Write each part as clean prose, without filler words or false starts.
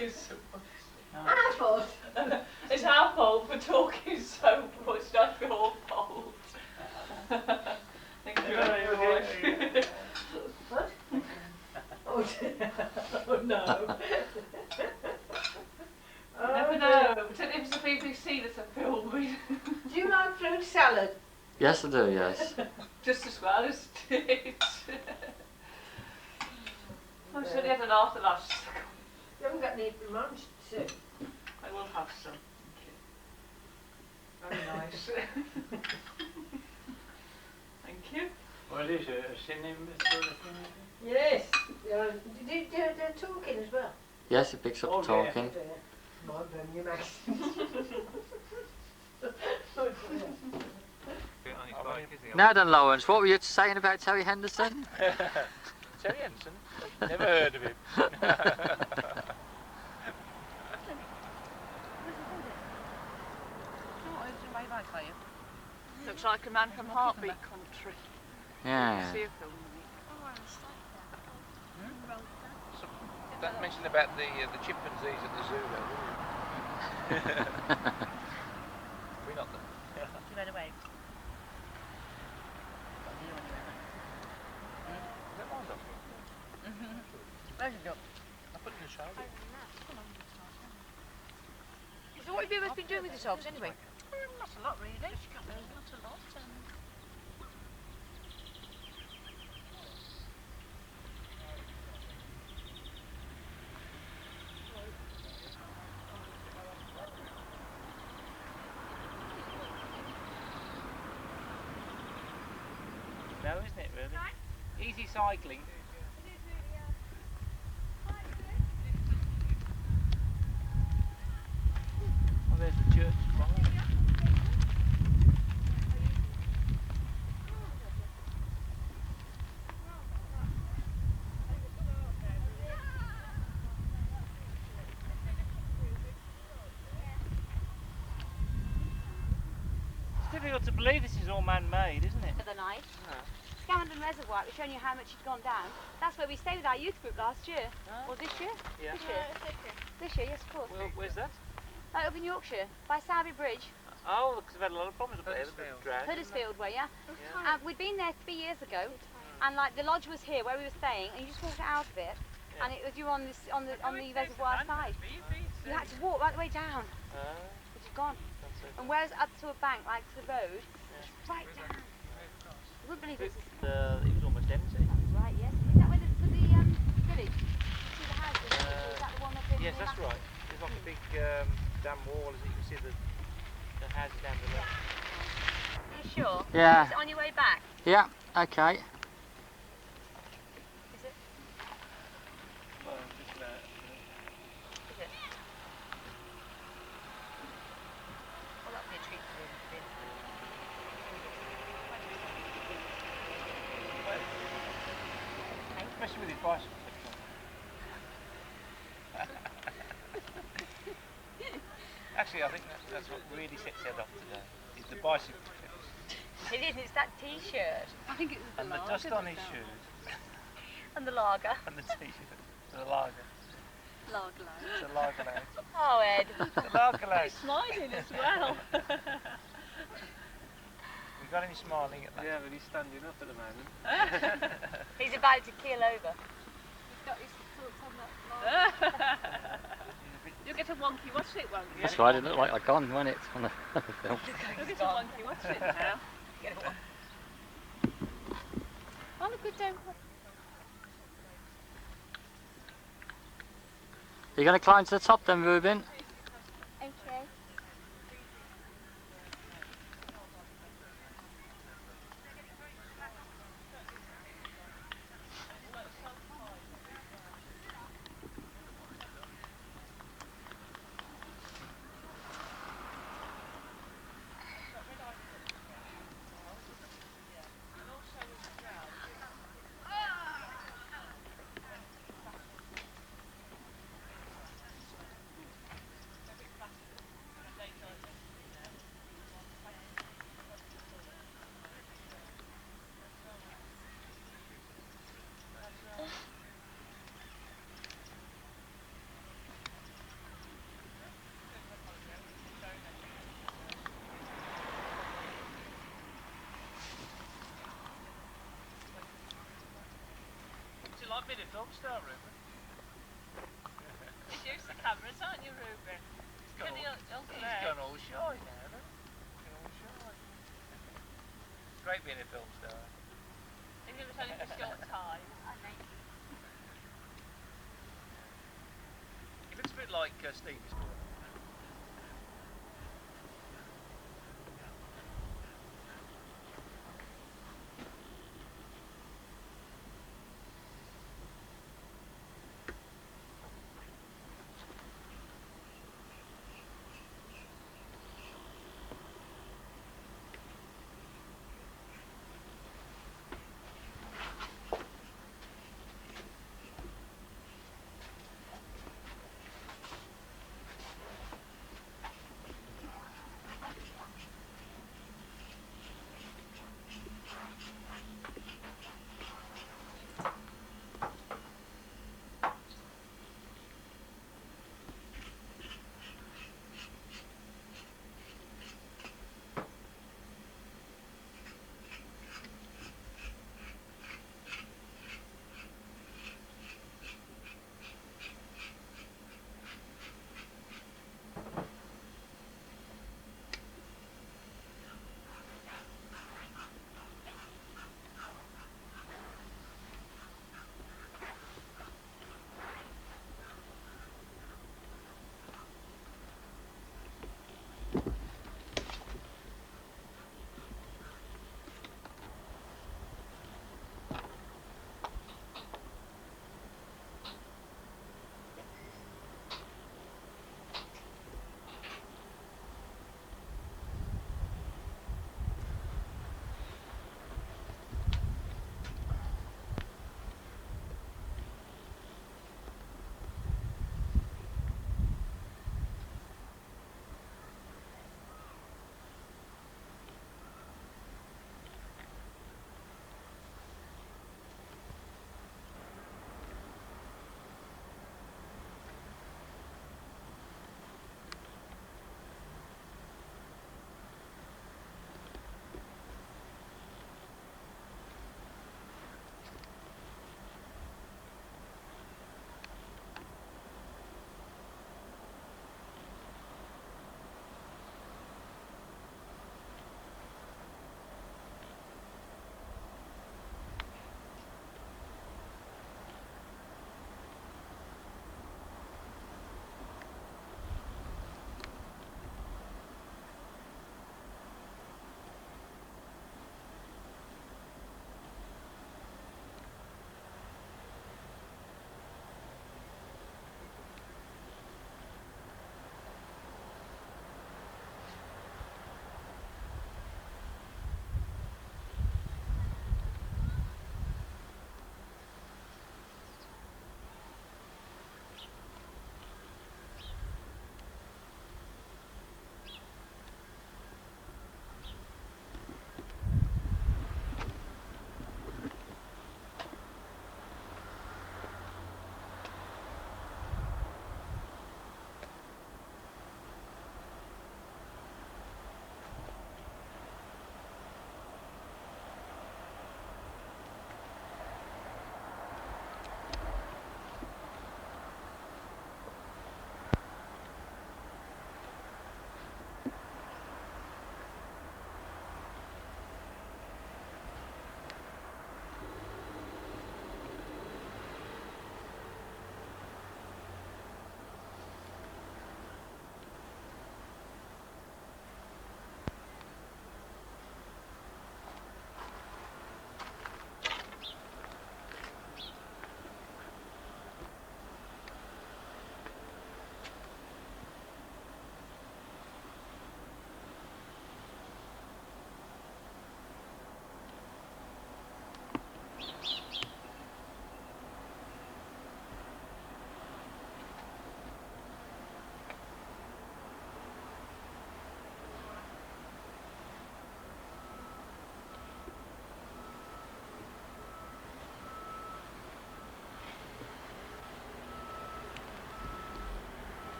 talking so much. Our fault. It's our fault for talking so much, not your fault. Thank you very much. What? Oh, oh no. You never know. If it's the BBC that are filming. Do you like fruit salad? Yes, I do, yes. Just as well as it. I'm sure they had an after last. You haven't got any for lunch, too. I will have some. Thank you. Very nice. Thank you. What is it? A cinema sort of thing? Yes. They're talking as well. Yes, it picks up Oh, talking. My Birmingham accent. Now then, Lawrence, what were you saying about Terry Henderson? Terry Henderson? Never heard of him. Looks like a man from Heartbeat Country. Yeah. See a film That mentioned about the chimpanzees at the zoo, though, didn't you? We're not them. You ran away. Where's it go? I put it in the shower. So what have you both been doing with the dogs anyway? Not a lot really. Not a lot. No, isn't it, really? Easy cycling. Oh, there's the church. It's difficult to believe this is all man-made, isn't it? The other night, Scandon Reservoir, it was showing you how much it's gone down. That's where we stayed with our youth group last year. Or this year? Yeah. This year. This year, yes, of course. Well, where's that? Up in Yorkshire, by Sowerby Bridge. Oh, because they've had a lot of problems up there. Huddersfield way, yeah. We'd been there 3 years ago, and like the lodge was here where we were staying, and you just walked out of it, and it was you on this on the reservoir side. You had to walk right the way down, which is gone. And whereas up to a bank, like to the road, it's right down. You wouldn't believe it. It was almost empty. Right, yes. Is that where the village? See the house? Is that the one up in? Yes, that's right. There's like a big dam wall, as you can see the houses down below. Are you sure? Yeah. Is it on your way back? Yeah, okay. Is it? Well, just about. Is it? Well, that'd be a treat for him. Especially with his bicycle. Actually, I think that's what really sets Ed off today, is the bicycle trips. It is, it's that t-shirt. I think it was the And the lager dust on that his fell. shoes. And the lager. And the t-shirt. The lager. Lager load. It's a lager load. Oh, Ed. The lager load. He's smiling as well. We got any smiling at that? Yeah, but he's standing up at the moment. He's about to keel over. He's got his thoughts on that. You'll get a wonky, watch it, won't you? That's right, it looked like I'd gone, wasn't it, on the film? You'll get a wonky, watch it now. Get it one. Oh, look, good down. You're going to climb to the top then, Ruben? Okay. been a film star, Ruben. He's used to cameras, aren't you, Ruben? He's gone Can all, you, Uncle he's Ed? gone all shy now, look. He's gone all shy. It's great being a film star. Even if it's only for a short time. He looks a bit like Stevie's boy.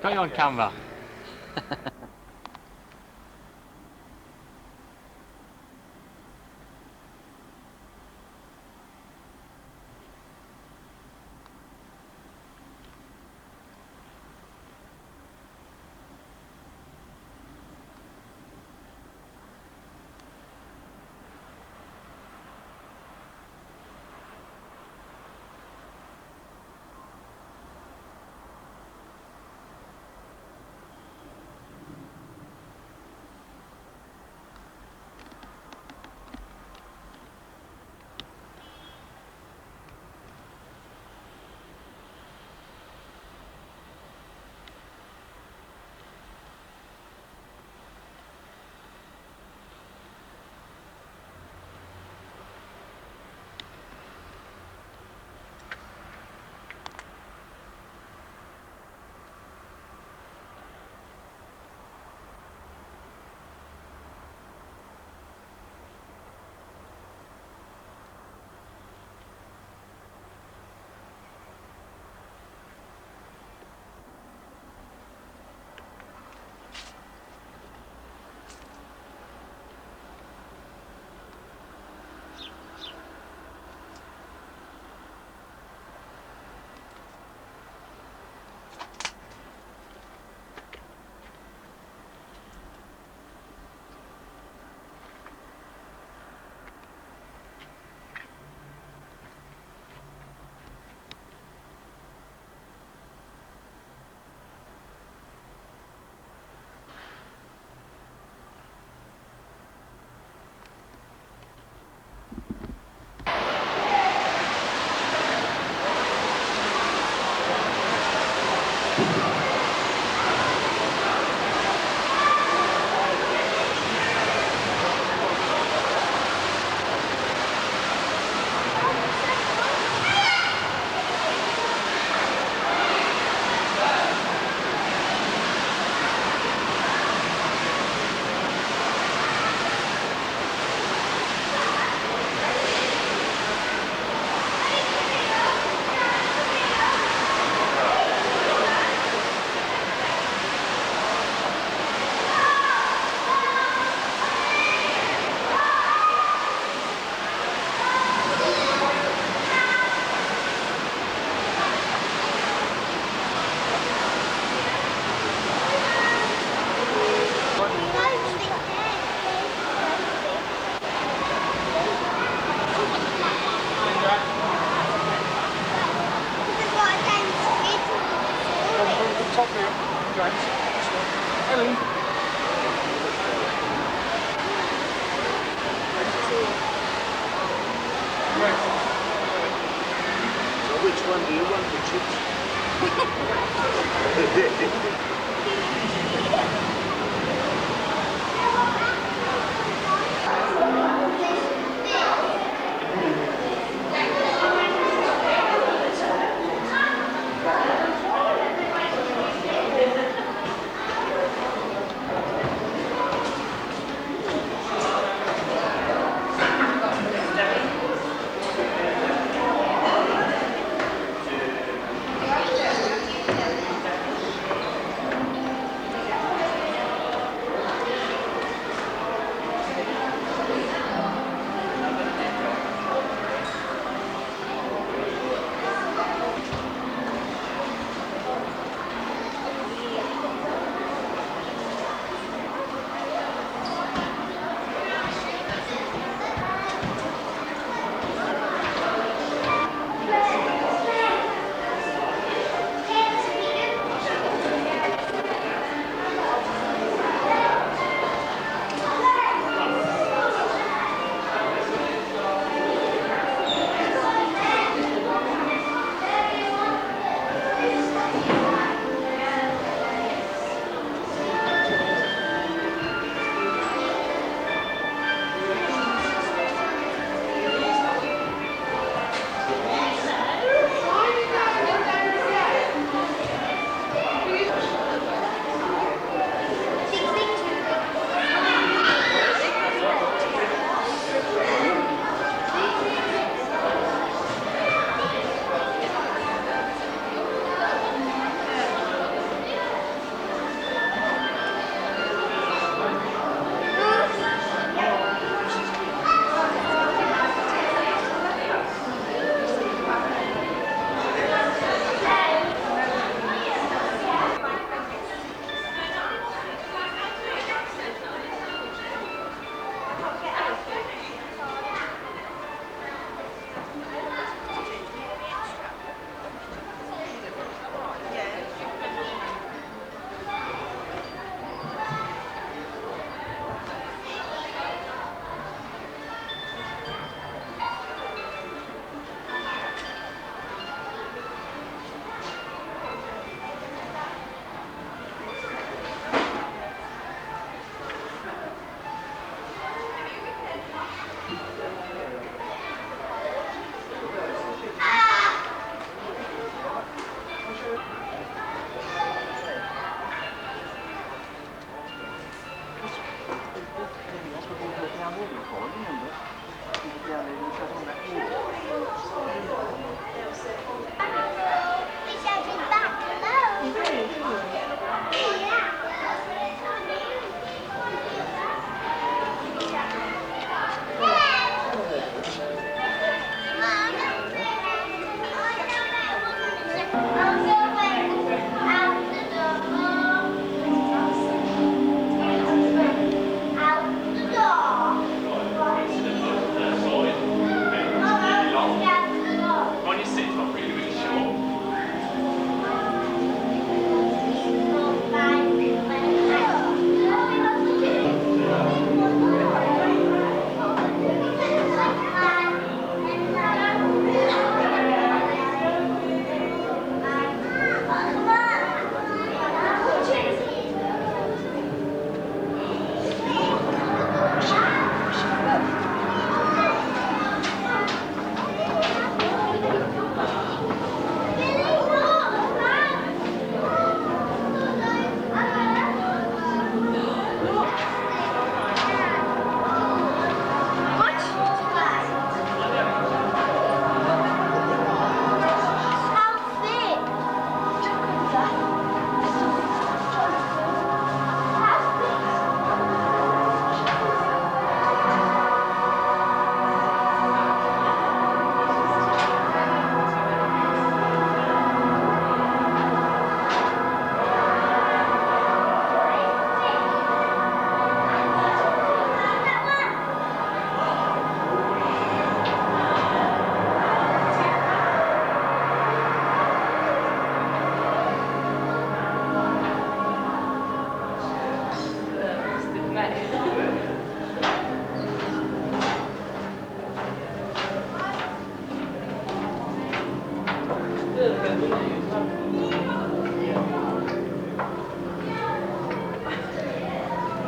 Got you on camera.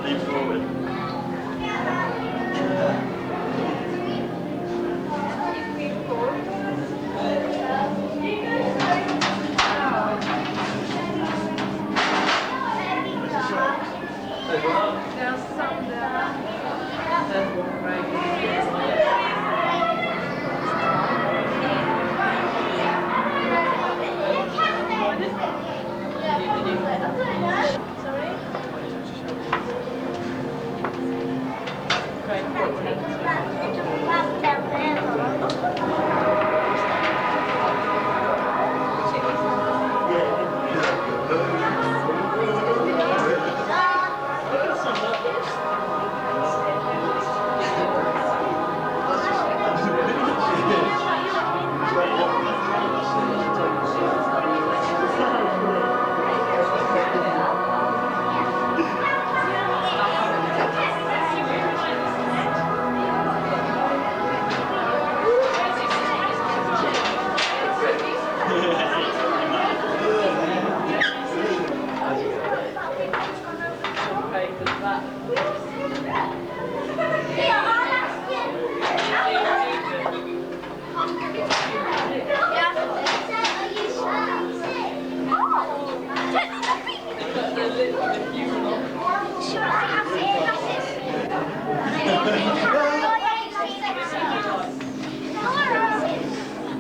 Lean forward. There's some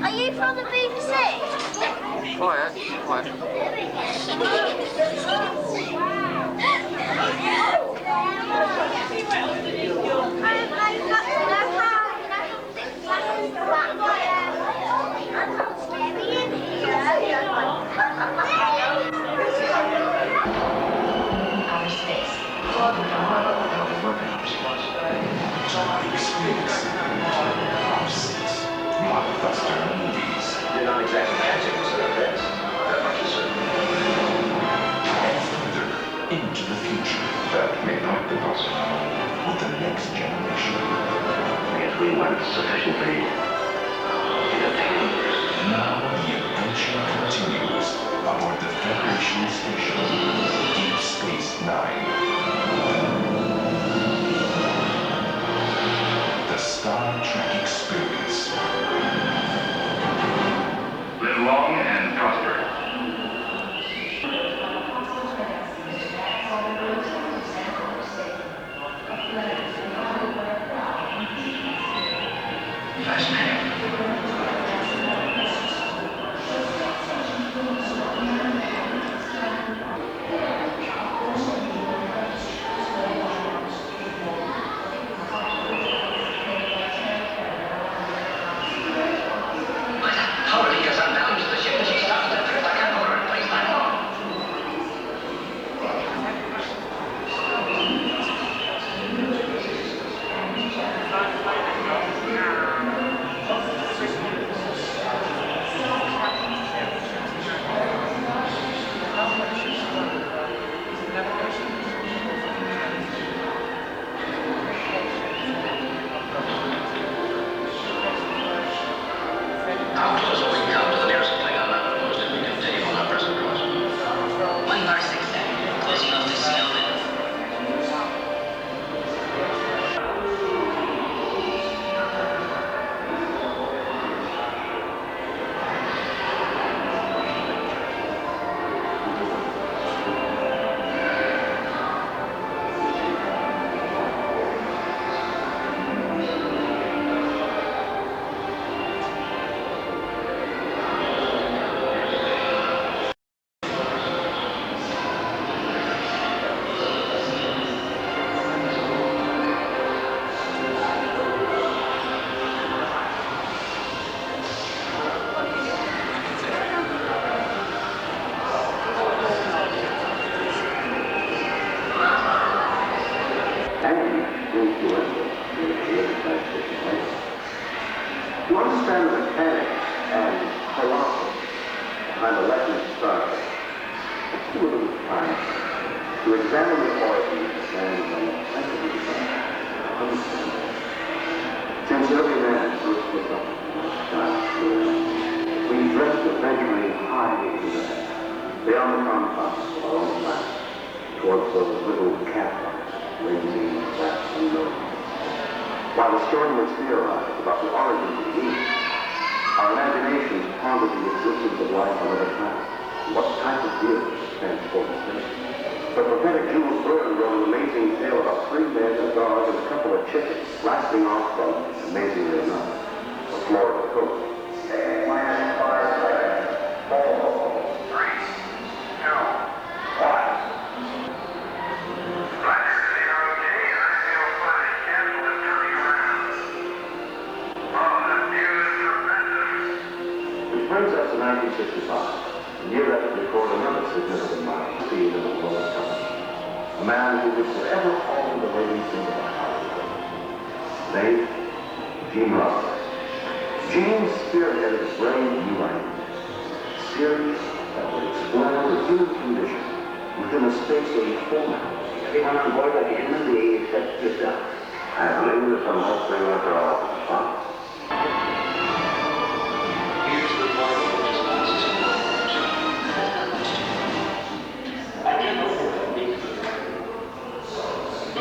Are you from the BBC? Quiet, quiet. Blockbuster movies. You're not exactly magic, so that's that much is certain. And further into the future. That may not be possible with the next generation. I guess we weren't sufficiently entertained. Now the adventure continues aboard the Federation station, Deep Space Nine. The Star Trek Experience. Live long and prosper. Fascinating. To understand the mechanics and philosophy behind the legend of Star Trek, let's do a little time to examine the origins and the necessities of understanding. Since every man first was up in the sky, we dreamt of venturing high into the heavens, beyond the confines of our own planet, towards those little cat astronomers theorize about the origins of Venus, our imaginations ponder the existence of life on other planets. What type of vehicles transport space? The prophetic Jules Verne wrote an amazing tale about 3 men, a dog, and a couple of chickens blasting off from, amazingly enough, the Florida coast. Brings us to 1965, a year that would record another significant milestone in the world of television. A man who would forever alter the way we think about Hollywood. Name, Gene Roddenberry. Gene spearheaded a brave new idea, a series that would explore the human condition within a space-age format. Everyone on board like a human being except yourself. I believe that the whole thing after all is fun.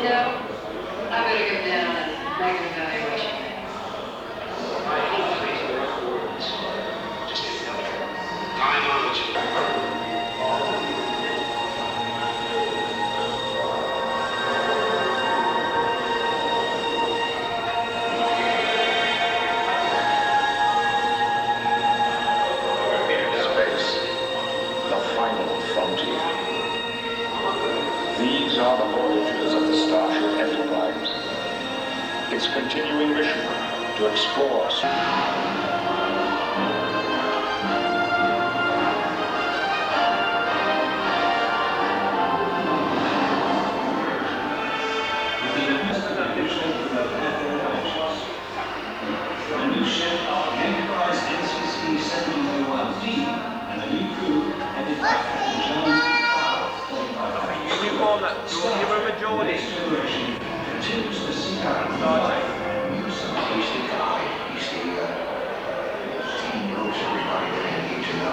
No, I'm going to go down and make an evaluation. Space, the final frontier. These are the voyages of the Starship Enterprise. Its continuing mission to explore. The new ship of the Enterprise NCC 701D and the new crew headed by Captain John. You were a Geordie. Continues to seek out new scientific eye. He knows everybody that they need to know.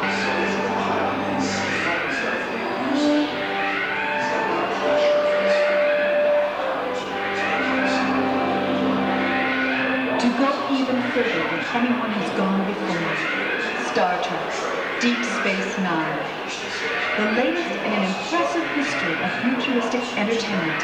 To go even further than anyone has gone before, Star Trek, Deep Space Nine. The latest in an impressive history of futuristic entertainment,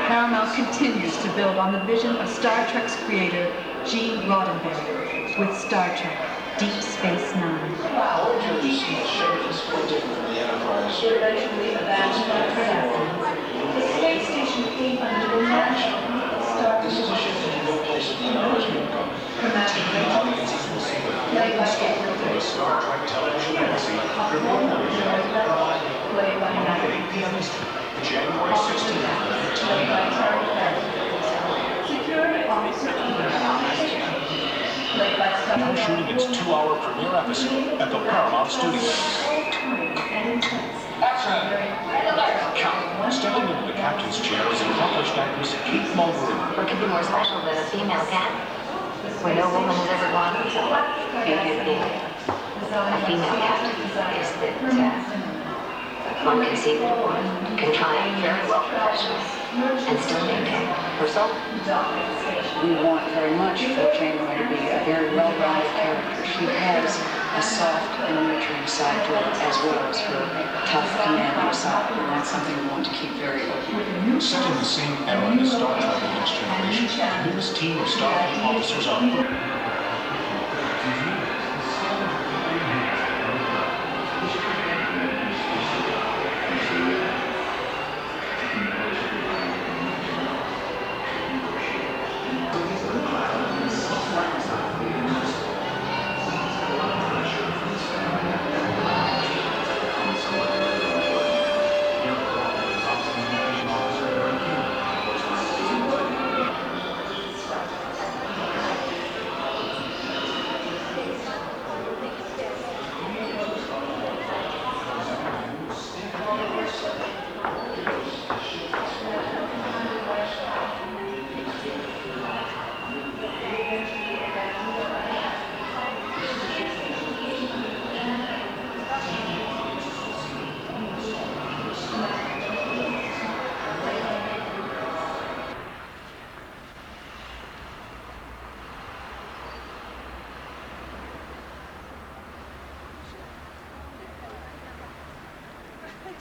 Paramount continues to build on the vision of Star Trek's creator, Gene Roddenberry, with Star Trek, Deep Space Nine. What do you see the ship is quite different from the Enterprise? Eventually abandoned by Cardassians, the space station came under attack. This is a ship that can go places the Enterprise won't go. Audiences will see the full scope of the Star Trek television legacy reborn on Played by Mathew. 8 p.m. Eastern, January 16th, Played by Security Officer played by now shooting its 2-hour premiere episode at the Paramount Studios. Stepping into the captain's chair is accomplished actress Keith Mulgrew. What could be more special than a female cat? Where no woman has ever gone before. A female cat is that one can see that a woman can try very well professionally and still maintain her soul. We want very much for Janeway to be a very well-rounded character. She has a soft and nurturing side to her as well as her tough, commanding side, and that's something we want to keep very open. Set in the same era as Star Trek The Next Generation, the newest team of Starfleet officers are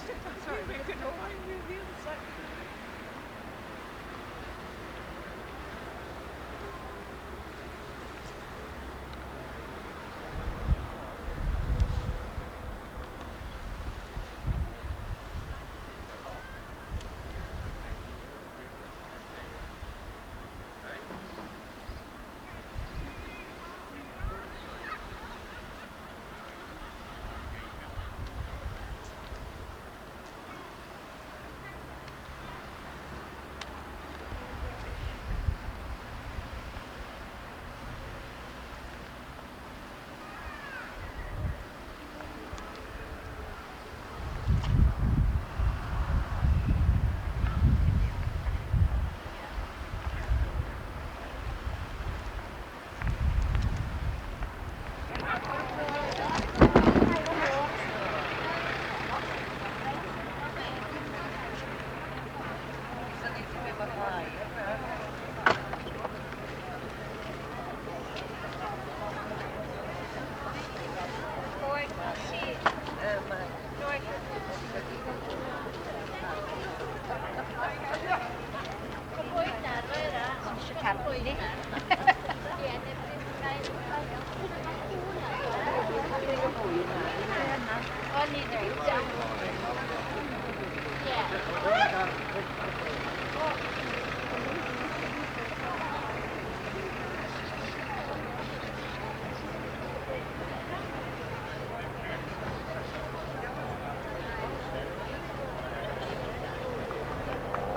Sorry, we can all find you the other side.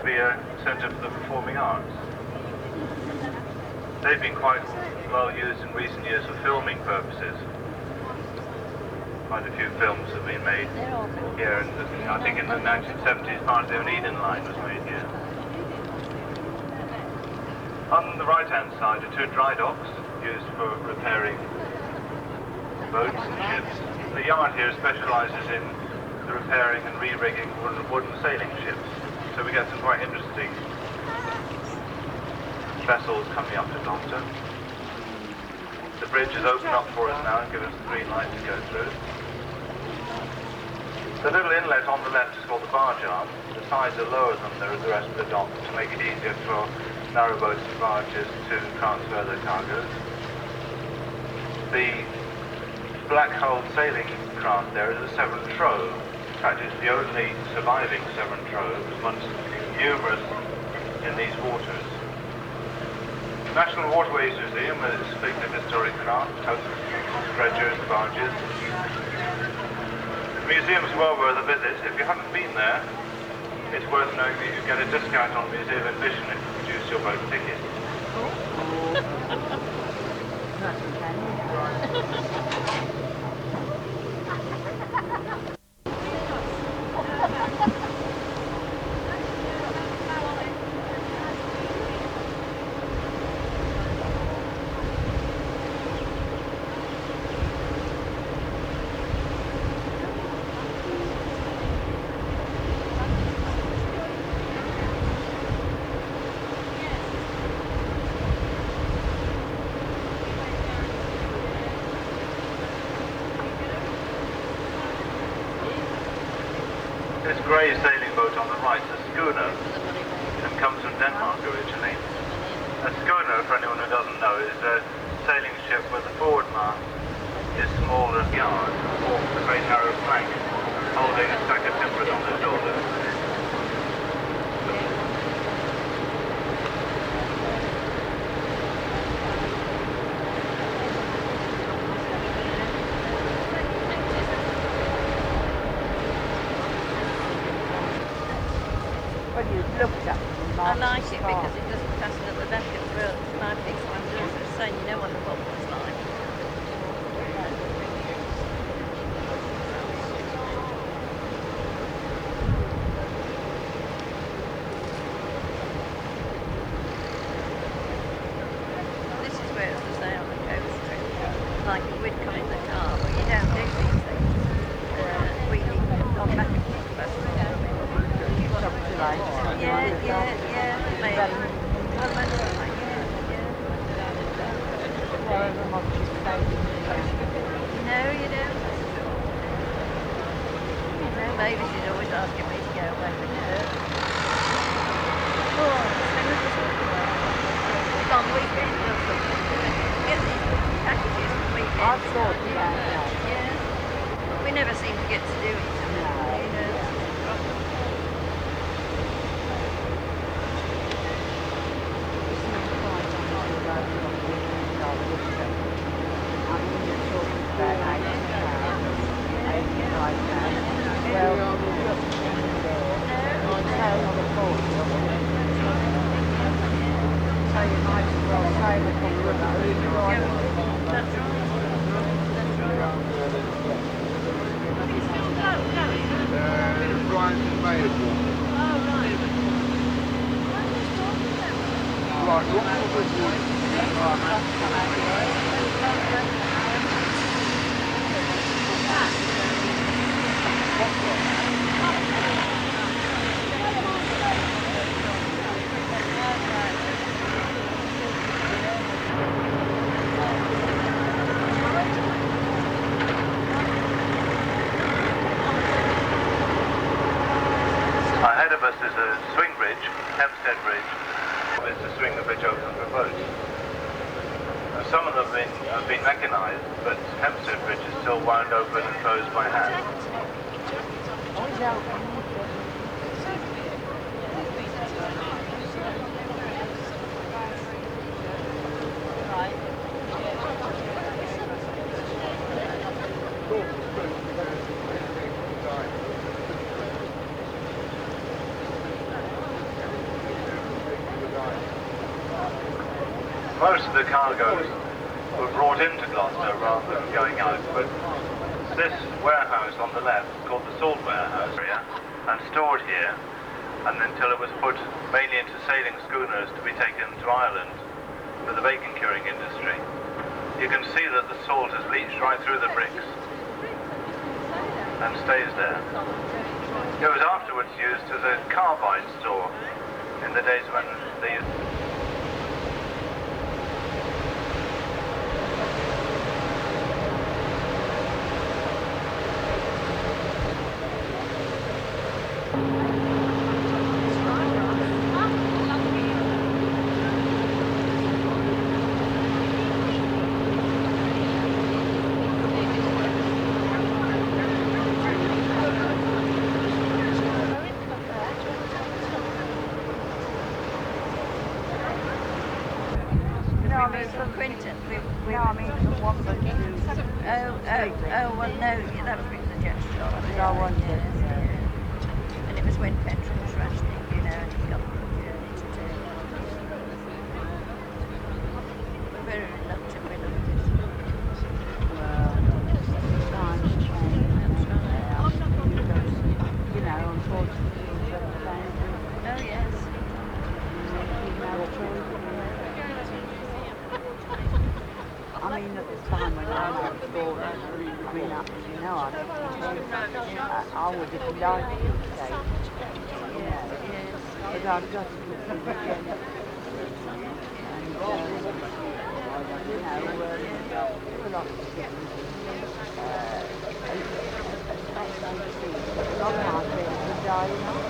Be a centre for the performing arts. They've been quite well used in recent years for filming purposes. Quite a few films have been made here, and I think in the 1970s part of the Eileen line was made here. On the right-hand side are two dry docks used for repairing boats and ships. The yard here specialises in the repairing and re-rigging wooden sailing ships. So we get some quite interesting vessels coming up to Gloucester. The bridge is open up for us now and gives us the green light to go through. The little inlet on the left is called the barge arm. The sides are lower than the rest of the dock to make it easier for narrowboats and barges to transfer their cargoes. The black-hulled sailing craft there is a Severn Trove. In fact, it's the only surviving Severn Trove amongst numerous in these waters. The National Waterways Museum with its fleet of historic craft, dredgers, barges. The museum's well worth a visit. If you haven't been there, it's worth knowing that you get a discount on museum admission if you produce your boat ticket. This grey sailing boat on the right is a schooner and comes from Denmark originally. A schooner, for anyone who doesn't know, is a sailing ship where the forward mast is smaller than yard, forms a very narrow plank, holding a stack of timbers on the shoulders. I like it because it doesn't fasten at the back of the road. My big one does the same, you know what the wobble's like. This is where it's the same on the coast. Like you would come in the car, but you don't do these things. We on back and forth. Yeah, maybe. Well, that's right, No, you don't. You know. Mavis is always asking me to go away with her. Oh, it's on weekends or something. Get these packages for weekends. I thought you had that. Yeah. We never seem to get to do it. Ahead of us is a swing bridge, Hempstead Bridge, is to swing the bridge open for boats. Some of them have been mechanised, but Hempstead Bridge is still wound open and closed by hand. Most of the cargoes were brought into Gloucester rather than going out, but this warehouse on the left, called the salt warehouse area, and stored here, and until it was put mainly into sailing schooners to be taken to Ireland for the bacon curing industry. You can see that the salt has leached right through the bricks and stays there. It was afterwards used as a carbide store in the days when they used. From Quinton. No, I mean the one that you... Oh, well, no, that was the Jester. No one did. And it was when petrol was rationing, you know, and he got the journey to do. We're very reluctant with them. Well, times change. You know, unfortunately, Oh, yes. I mean, at the time when I was born, I mean, you know, I would have liked to stay, you know, but I've got to look at the agenda. And, you know, a lot of things. A lot of my friends are dying off.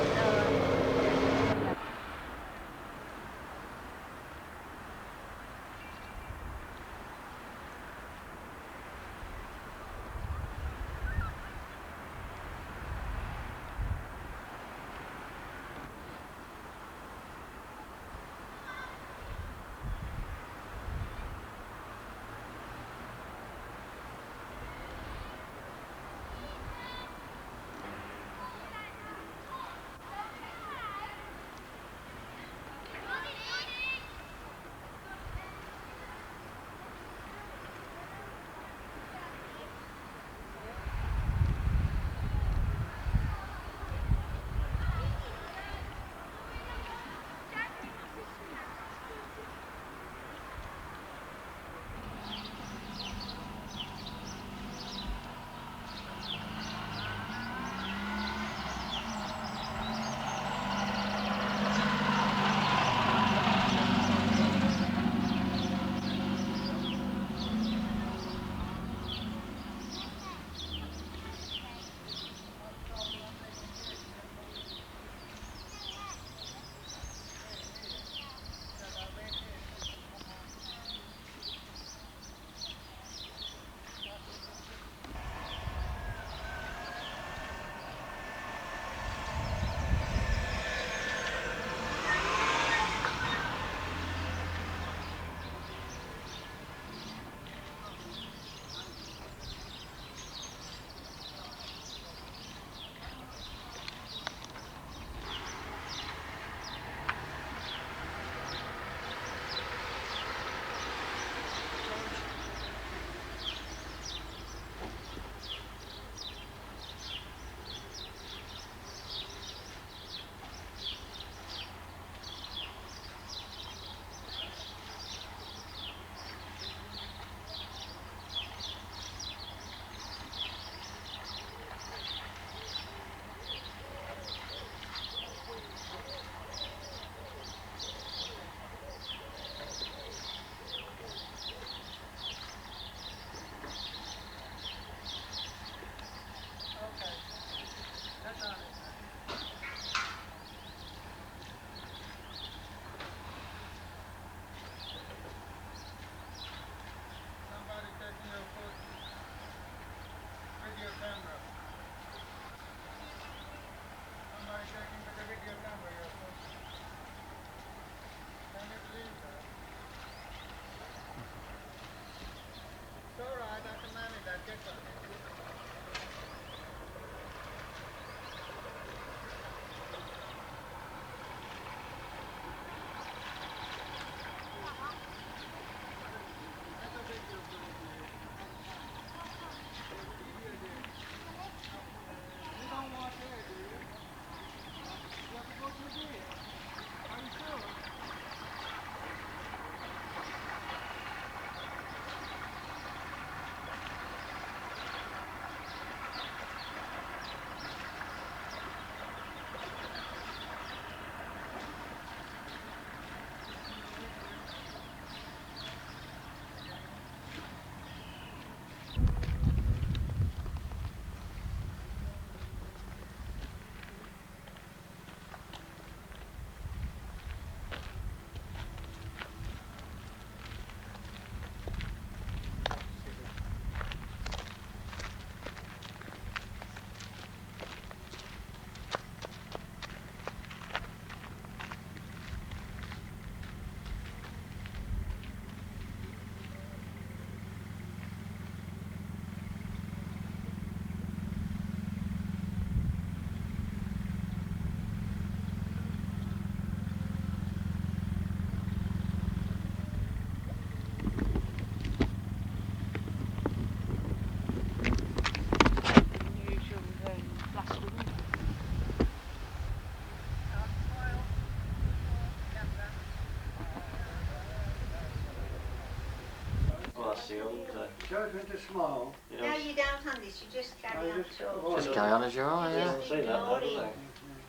messy, old. Don't want to smile. You No, know, you don't on this, you just carry on talking. Just carry on as you are, You yeah. just say that now, ignore do him,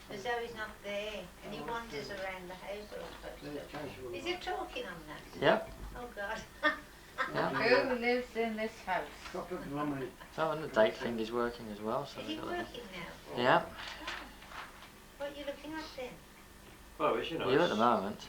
they? as though he's not there, and he wanders around the house all sorts of stuff. Is he talking on that? Yep. Oh God. Yeah. Who lives in this house? Oh, and the date thing is working as well. So Is he we've got working now? Yeah. What are you looking at then? Well, it's, you know, You at the moment.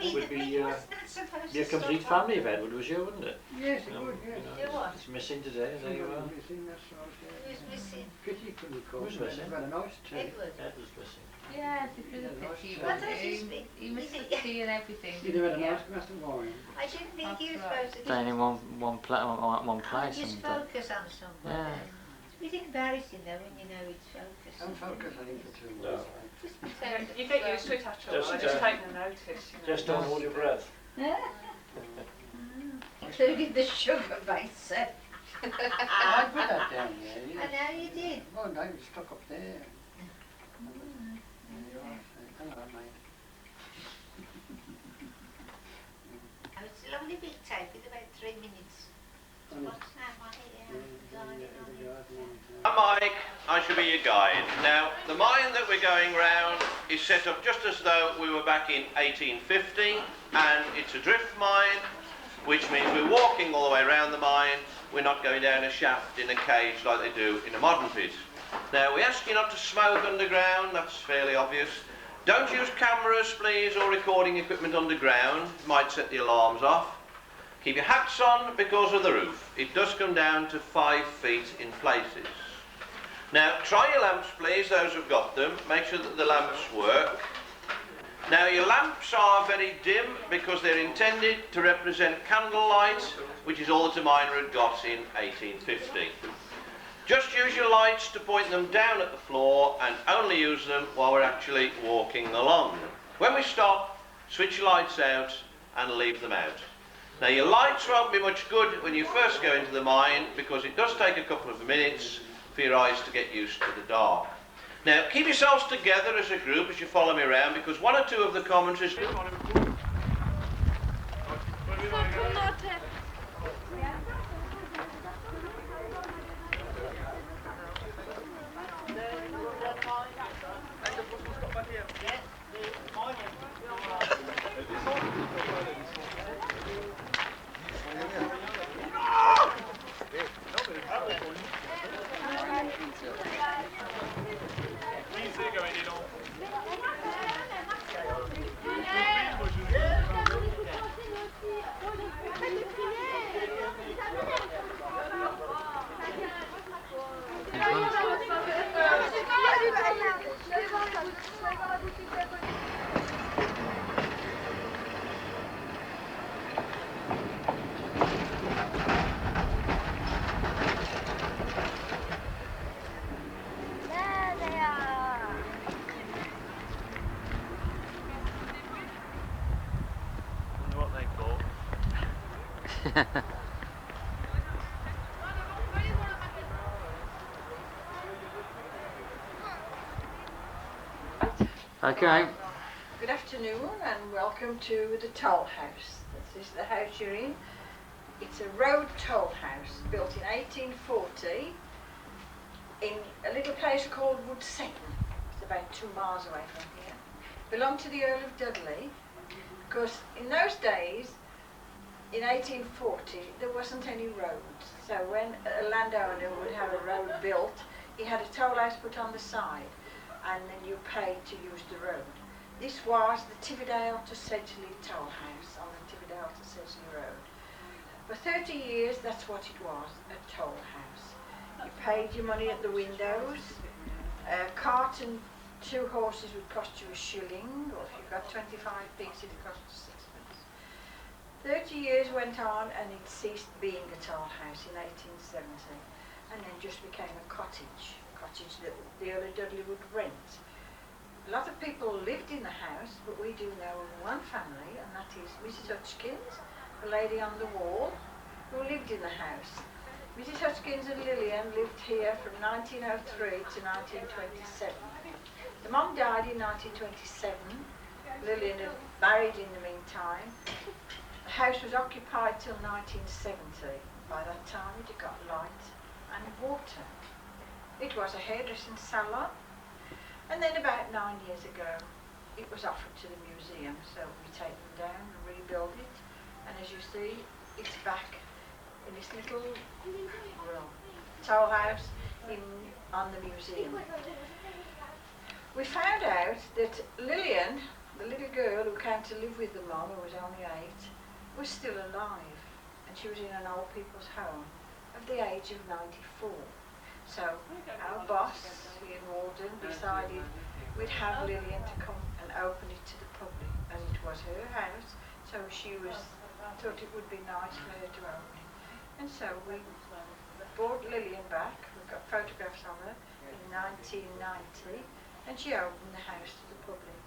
it would be Wasn't that supposed be a to stop complete on? family if Edward was here, wouldn't it? Yes, it You know, would, yes. you know, Do what? it's missing today, and there you are. Missing, that's right. Who's missing? Pity couldn't come. Who's missing? We've had a nice tea. Edward. Edward's missing. Yes, it was a pity. What does he speak? He missed the tea and everything. You'd have had a nice glass of wine. I didn't think he was That's right. supposed to Staying in one place. just And, focus on something. yeah. It's a bit embarrassing though when you know it's focused. Don't focus on it for too No. long. Just pretend You get used to it after a while, just take the notice. You know. Just don't hold your breath. Including the sugar base. I put that down there. I know you did. Oh, no, it's stuck up there. There you are. Hello, mate. Oh, it's a lovely big tape with about 3 minutes. What's that one here? I'm Mike, I shall be your guide. Now, the mine that we're going round is set up just as though we were back in 1850, and it's a drift mine, which means we're walking all the way around the mine. We're not going down a shaft in a cage like they do in a modern pit. Now, we ask you not to smoke underground, that's fairly obvious. Don't use cameras, please, or recording equipment underground. It might set the alarms off. Keep your hats on because of the roof. It does come down to 5 feet in places. Now, try your lamps, please, those who've got them. Make sure that the lamps work. Now, your lamps are very dim because they're intended to represent candlelight, which is all that a miner had got in 1850. Just use your lights to point them down at the floor and only use them while we're actually walking along. When we stop, switch your lights out and leave them out. Now, your lights won't be much good when you first go into the mine because it does take a couple of minutes for your eyes to get used to the dark. Now, keep yourselves together as a group as you follow me around because one or two of the commentaries... Okay. Good afternoon and welcome to the toll house. This is the house you're in. It's a road toll house built in 1840 in a little place called Woodsetton. It's about 2 miles away from here. Belonged to the Earl of Dudley because in those days, in 1840, there wasn't any roads. So when a landowner would have a road built, he had a toll house put on the side and then you paid to use the road. This was the Tividale to Sedgley toll house on the Tividale to Sedgley road. For 30 years, that's what it was, a toll house. You paid your money at the windows. A cart and 2 horses would cost you a shilling, or if you got 25 pigs, it cost you 6pence. 30 years went on and it ceased being a toll house in 1870 and then just became a cottage that the Earl of Dudley would rent. A lot of people lived in the house, but we do know of one family, and that is Mrs. Hutchkins, the lady on the wall, who lived in the house. Mrs. Hutchkins and Lillian lived here from 1903 to 1927. The mum died in 1927. Lillian had married in the meantime. The house was occupied till 1970. By that time it had got light and water. It was a hairdressing salon, and then about 9 years ago it was offered to the museum, so we take them down and rebuild it, and as you see it's back in this little room, toll house on the museum. We found out that Lillian, the little girl who came to live with the mum, who was only 8, was still alive, and she was in an old people's home of the age of 94. So our boss here in Walden decided we'd have Lillian to come and open it to the public, and it was her house, so she thought it would be nice for her to open it. And so we brought Lillian back. We've got photographs of her in 1990, and she opened the house to the public.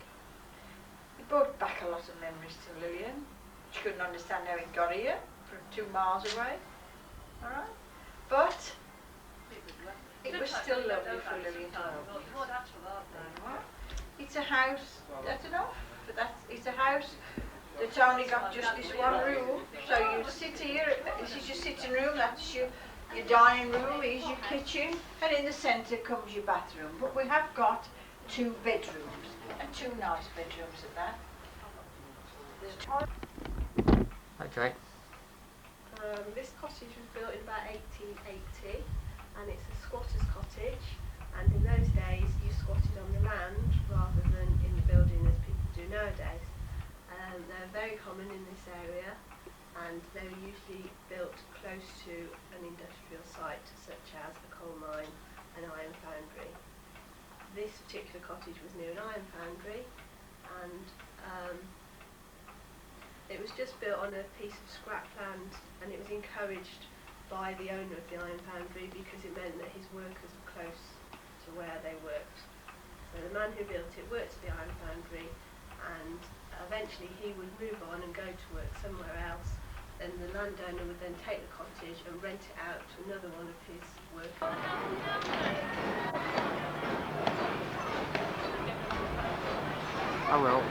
It brought back a lot of memories to Lillian. She couldn't understand how it got here from 2 miles away. All right, but it was still lovely for Lillian to open it. It's a house. That's enough. But it's a house that's only got just this one room. So you sit here. This is your sitting room. That's your dining room. Is your kitchen, and in the centre comes your bathroom. But we have got 2 bedrooms, and 2 nice bedrooms at that. There's a toilet. Okay. This cottage was built in about 1880, and it's a squatter's cottage, and in those days you squatted on the land rather than in the building as people do nowadays. They're very common in this area, and they were usually built close to an industrial site such as a coal mine, an iron foundry. This particular cottage was near an iron foundry, and it was just built on a piece of scrap land, and it was encouraged by the owner of the iron foundry because it meant that his workers were close to where they worked. So the man who built it worked at the iron foundry, and eventually he would move on and go to work somewhere else. Then the landowner would then take the cottage and rent it out to another one of his workers. I will.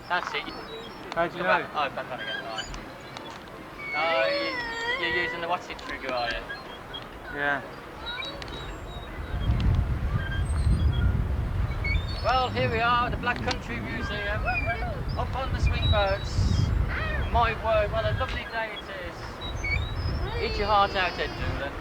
That's it. How do you know? Oh, back on again, right. Oh, you're using the what's it trigger, are you? Yeah. Well, here we are at the Black Country Museum, up on the swing boats. My word, what a lovely day it is. Eat your heart out, Ed Doolan.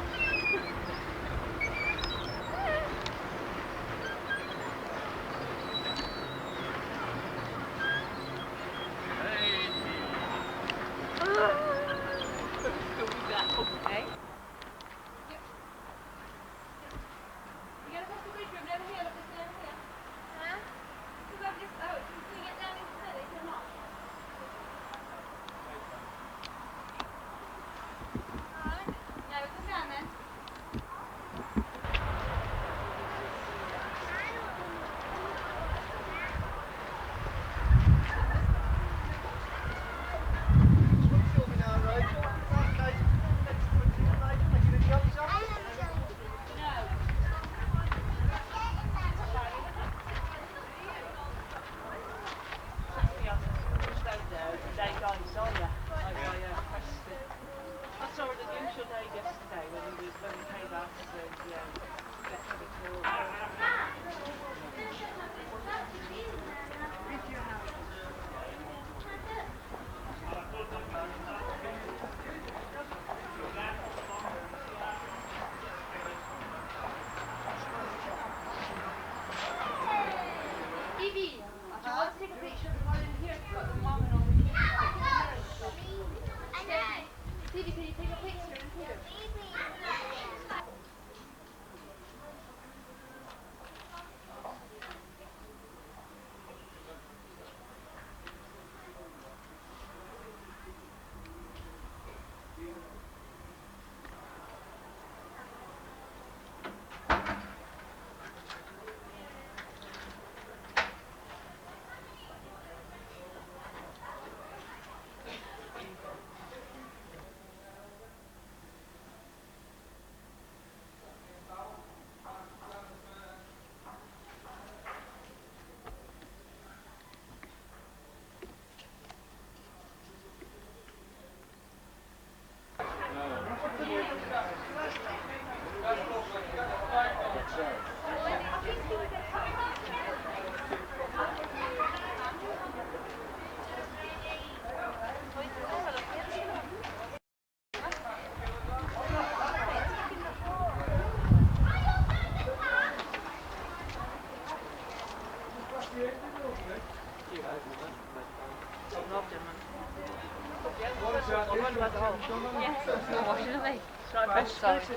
sorry. 60.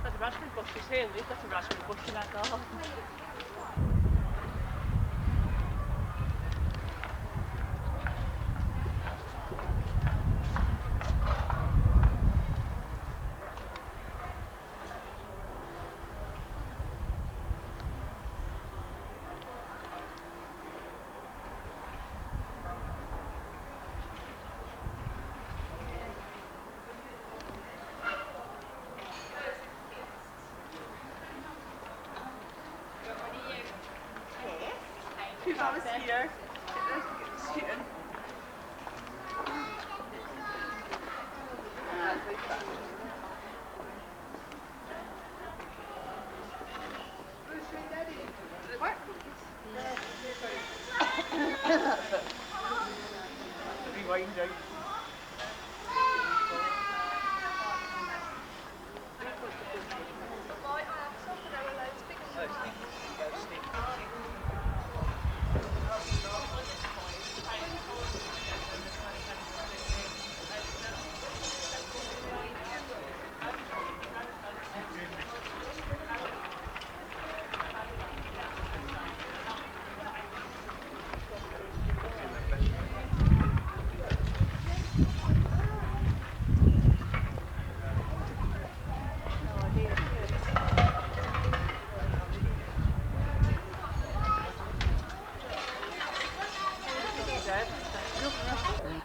There's a raspberry bushes here, Luke. That's a raspberry bush in our garden. Who's on the skier? Shooting. Rewind out.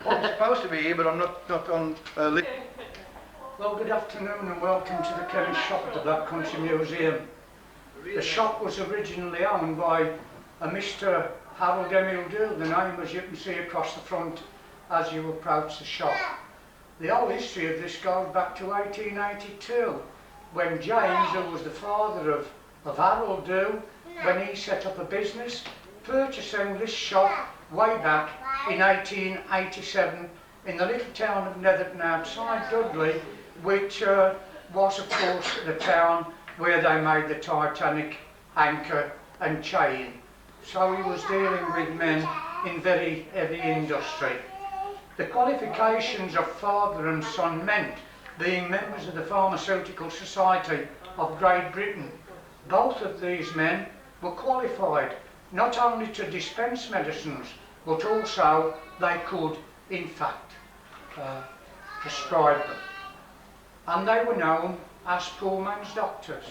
I'm supposed to be here, but I'm not on Well, good afternoon and welcome to the chemist shop at the Black Country Museum. The shop was originally owned by a Mr. Harold Emil, the name as you can see across the front as you approach the shop. The whole history of this goes back to 1882, when James, who was the father of Harold Dew, when he set up a business, purchasing this shop way back in 1887 in the little town of Netherton outside Dudley, which was of course the town where they made the Titanic anchor and chain. So he was dealing with men in very heavy industry. The qualifications of father and son meant being members of the Pharmaceutical Society of Great Britain. Both of these men were qualified not only to dispense medicines, but also they could, in fact, prescribe them. And they were known as poor man's doctors.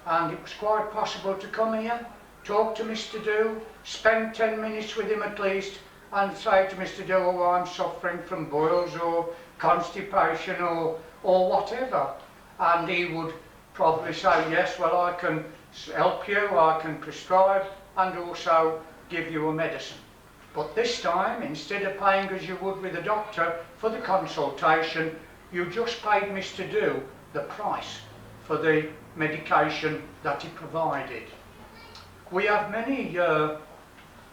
And it was quite possible to come here, talk to Mr. Dew, spend 10 minutes with him at least, and say to Mr. Dew, oh, I'm suffering from boils or constipation or whatever. And he would probably say, yes, well, I can help you, I can prescribe, and also give you a medicine. But this time, instead of paying as you would with a doctor for the consultation, you just paid Mr. Dew the price for the medication that he provided. We have many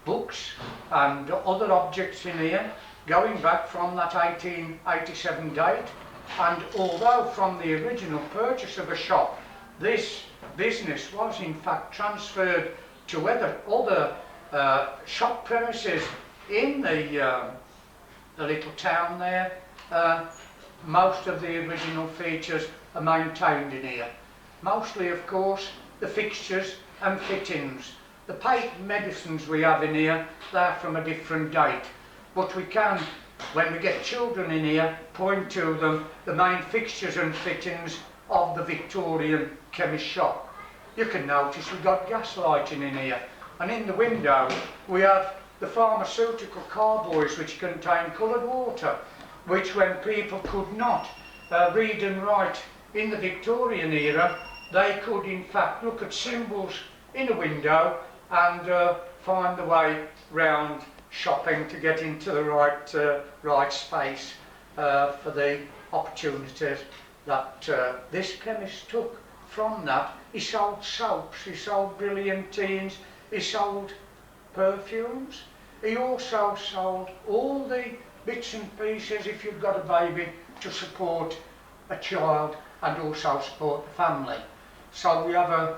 books and other objects in here going back from that 1887 date, and although from the original purchase of a shop this business was in fact transferred to other shop premises in the little town there, most of the original features are maintained in here. Mostly, of course, the fixtures and fittings. The patent medicines we have in here, they're from a different date. But we can, when we get children in here, point to them the main fixtures and fittings of the Victorian chemist shop. You can notice we've got gas lighting in here. And in the window, we have the pharmaceutical carboys which contain coloured water, which when people could not read and write in the Victorian era, they could in fact look at symbols in a window and find the way round shopping to get into the right space for the opportunities that this chemist took from that. He sold soaps, he sold brilliantines, he sold perfumes. He also sold all the bits and pieces if you've got a baby to support a child and also support the family. So we have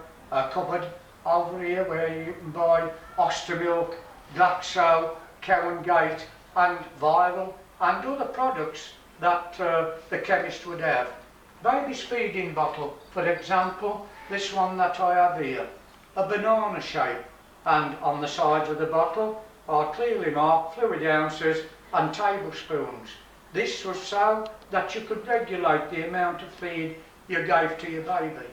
cupboard over here where you can buy Oster milk, Glaxo, Cow and Gate and Viral and other products that the chemist would have. Baby's feeding bottle, for example, this one that I have here, a banana shape, and on the sides of the bottle are clearly marked fluid ounces and tablespoons. This was so that you could regulate the amount of feed you gave to your baby.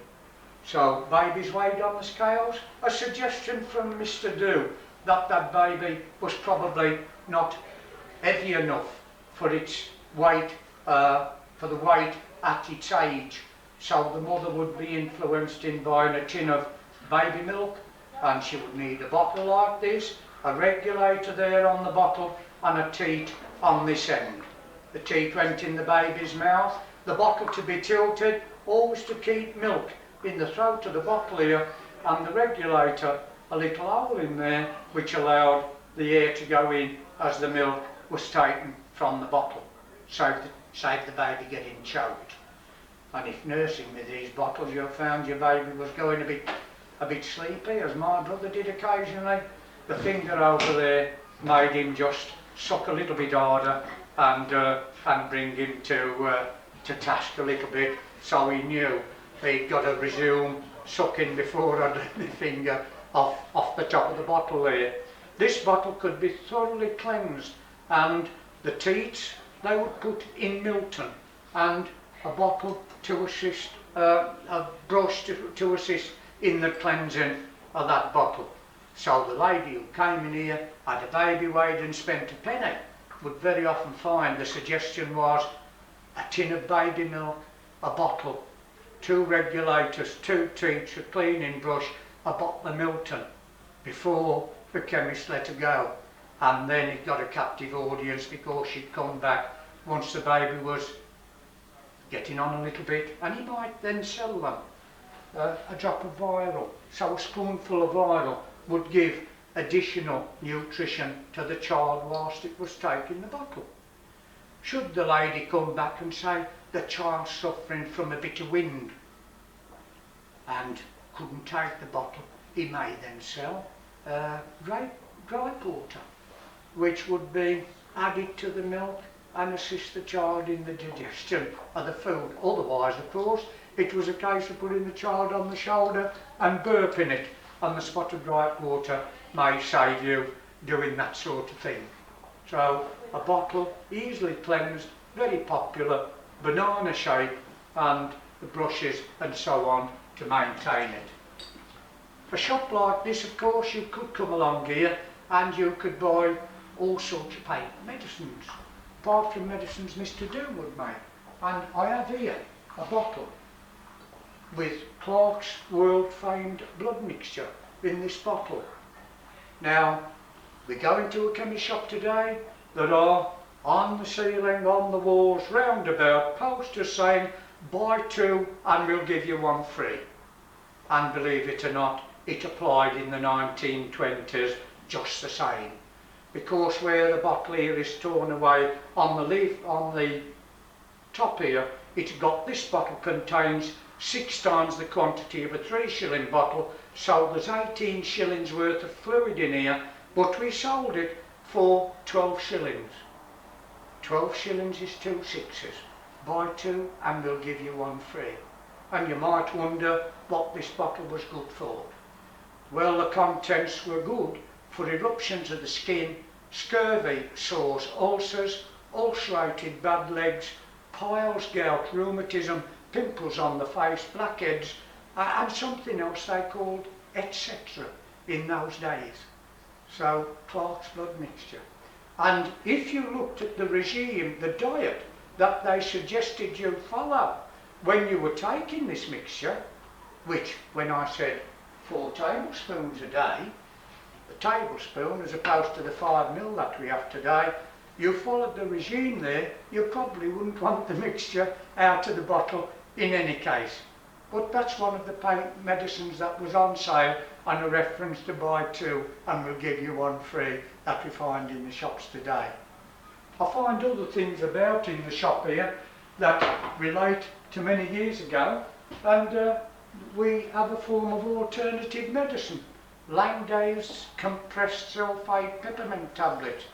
So baby's weighed on the scales, a suggestion from Mr. Do that that baby was probably not heavy enough for its weight, for the weight at its age. So the mother would be influenced in buying a tin of baby milk, and she would need a bottle like this, a regulator there on the bottle and a teat on this end. The teat went in the baby's mouth, the bottle to be tilted, always to keep milk in the throat of the bottle here, and the regulator a little hole in there which allowed the air to go in as the milk was taken from the bottle. Saved the baby getting choked. And if nursing with these bottles you found your baby was going a bit sleepy, as my brother did occasionally, the finger over there made him just suck a little bit harder and bring him to task a little bit, so he knew he'd got to resume sucking before I let the finger off the top of the bottle there. This bottle could be thoroughly cleansed, and the teats they would put in Milton, and a bottle to assist, a brush to assist in the cleansing of that bottle. So the lady who came in here, had a baby weighed and spent a penny, would very often find the suggestion was a tin of baby milk, a bottle, 2 regulators, 2 teats, a cleaning brush, a bottle of Milton, before the chemist let her go. And then it got a captive audience because she'd come back once the baby was getting on a little bit, and he might then sell them a drop of Viral. So a spoonful of Viral would give additional nutrition to the child whilst it was taking the bottle. Should the lady come back and say the child's suffering from a bit of wind and couldn't take the bottle, he may then sell dry porter, which would be added to the milk and assist the child in the digestion of the food. Otherwise, of course, it was a case of putting the child on the shoulder and burping it, and the spotted dry water may save you doing that sort of thing. So a bottle, easily cleansed, very popular, banana shape, and the brushes and so on to maintain it. A shop like this, of course, you could come along here and you could buy all sorts of paper medicines, apart from medicines Mr. Do would make. And I have here a bottle with Clark's world-famed blood mixture in this bottle. Now, we go into a chemist shop today, there are on the ceiling, on the walls, round about, posters saying, buy 2 and we'll give you 1 free. And believe it or not, it applied in the 1920s just the same. Because where the bottle here is torn away on the leaf, on the top here, it's got this bottle contains 6 times the quantity of a 3-shilling bottle, so there's 18 shillings worth of fluid in here, but we sold it for 12 shillings. 12 shillings is 2 sixes. Buy 2 and we'll give you 1 free. And you might wonder what this bottle was good for. Well, the contents were good for eruptions of the skin, scurvy, sores, ulcers, ulcerated bad legs, piles, gout, rheumatism, pimples on the face, blackheads, and something else they called etc. in those days. So, Clark's blood mixture. And if you looked at the regime, the diet that they suggested you follow when you were taking this mixture, which, when I said 4 tablespoons a day, the tablespoon as opposed to the 5 ml that we have today, you followed the regime there, you probably wouldn't want the mixture out of the bottle in any case. But that's one of the medicines that was on sale, and a reference to buy 2 and we'll give you 1 free that we find in the shops today. I find other things about in the shop here that relate to many years ago, and we have a form of alternative medicine. Langdale's compressed sulphate peppermint tablet.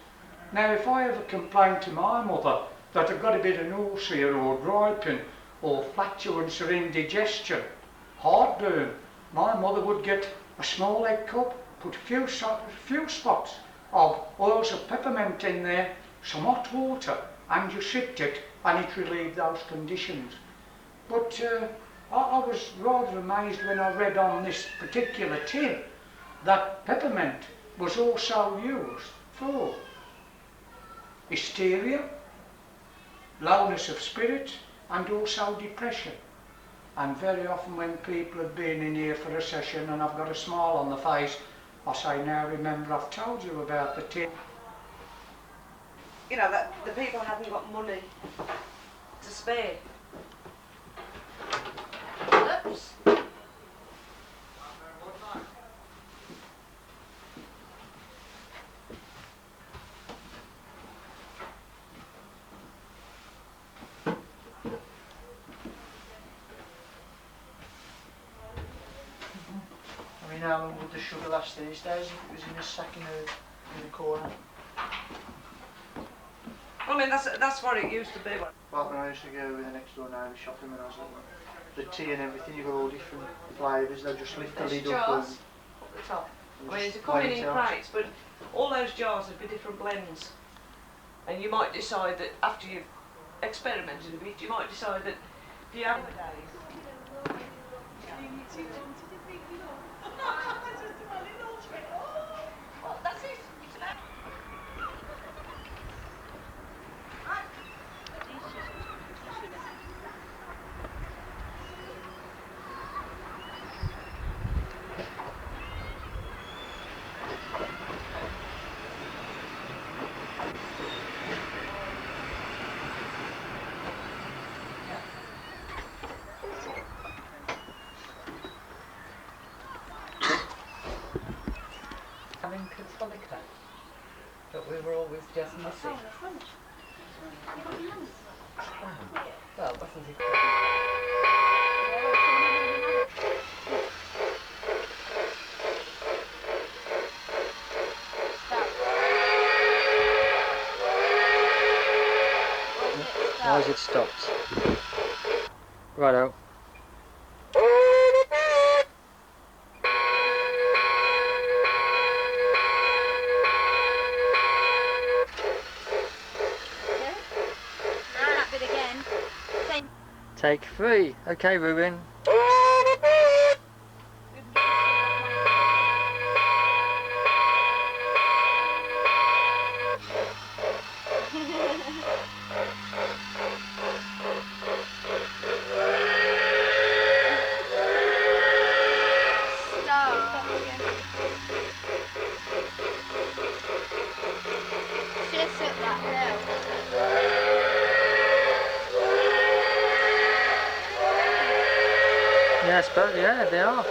Now if I ever complained to my mother that I've got a bit of nausea or griping or flatulence or indigestion, heartburn, my mother would get a small egg cup, put a few spots of oils of peppermint in there, some hot water, and you sipped it, and it relieved those conditions. But I was rather amazed when I read on this particular tin that peppermint was also used for hysteria, lowness of spirit, and also depression. And very often when people have been in here for a session and I've got a smile on the face, I say, now remember I've told you about the tin. You know, that the people hadn't got money to spare. Oops. I mean, how long would the sugar last these days if it was in a sack in the corner? I mean, that's what it used to be. Back when I used to go with the next door neighbour shopping when I was little, the tea and everything, you got all different flavours, they'll just lift the lid up and... Jars up the top. I mean, they're coming in crates, but all those jars would be different blends. And you might decide that after you've experimented a bit, you might decide that if you have... But we were always just missing. Well, wasn't it? Why is it stopped? Righto. Take 3. Okay, Ruben. Yes, but yeah, they are.